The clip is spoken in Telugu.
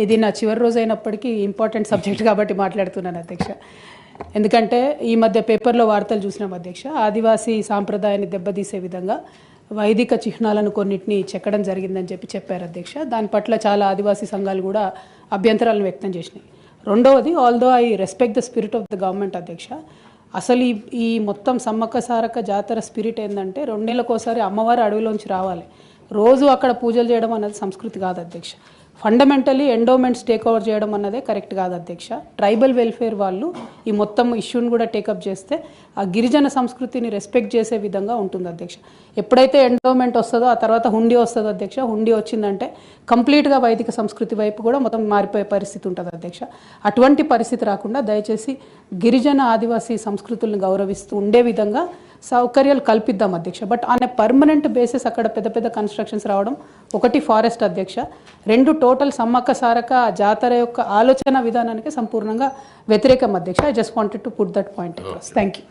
ఇది నా చివరి రోజు అయినప్పటికీ ఇంపార్టెంట్ సబ్జెక్ట్ కాబట్టి మాట్లాడుతున్నాను అధ్యక్ష. ఎందుకంటే ఈ మధ్య పేపర్లో వార్తలు చూసినాం అధ్యక్ష, ఆదివాసీ సాంప్రదాయాన్ని దెబ్బతీసే విధంగా వైదిక చిహ్నాలను కొన్నిటిని చెక్కడం జరిగిందని చెప్పారు అధ్యక్ష. దాని పట్ల చాలా ఆదివాసీ సంఘాలు కూడా అభ్యంతరాలను వ్యక్తం చేసినాయి. రెండవది, although I respect the spirit of the government అధ్యక్ష, అసలు ఈ మొత్తం సమ్మక్క సారక్క జాతర స్పిరిట్ ఏంటంటే 2 నెలలకోసారి అమ్మవారి అడవిలోంచి రావాలి, రోజు అక్కడ పూజలు చేయడం అన్నది సంస్కృతి కాదు అధ్యక్ష. ఫండమెంటలీ ఎండోమెంట్స్ టేక్ ఓవర్ చేయడం అన్నదే కరెక్ట్ కాదు అధ్యక్ష. ట్రైబల్ వెల్ఫేర్ వాళ్ళు ఈ మొత్తం ఇష్యూని కూడా టేకప్ చేస్తే ఆ గిరిజన సంస్కృతిని రెస్పెక్ట్ చేసే విధంగా ఉంటుంది అధ్యక్ష. ఎప్పుడైతే ఎండోమెంట్ వస్తుందో ఆ తర్వాత హుండీ వస్తుందో అధ్యక్ష, హుండీ వచ్చిందంటే కంప్లీట్గా వైదిక సంస్కృతి వైపు కూడా మొత్తం మారిపోయే పరిస్థితి ఉంటుంది అధ్యక్ష. అటువంటి పరిస్థితి రాకుండా దయచేసి గిరిజన ఆదివాసీ సంస్కృతులను గౌరవిస్తూ ఉండే విధంగా సౌకర్యాలు కల్పిద్దాం అధ్యక్ష. But on a permanent basis అక్కడ పెద్ద పెద్ద కన్స్ట్రక్షన్స్ రావడం, ఒకటి ఫారెస్ట్ అధ్యక్ష, 2 టోటల్ సమ్మక్క సారక్క జాతర యొక్క ఆలోచన విధానానికి సంపూర్ణంగా వ్యతిరేకం అధ్యక్ష. I just wanted to put that point across. Thank you.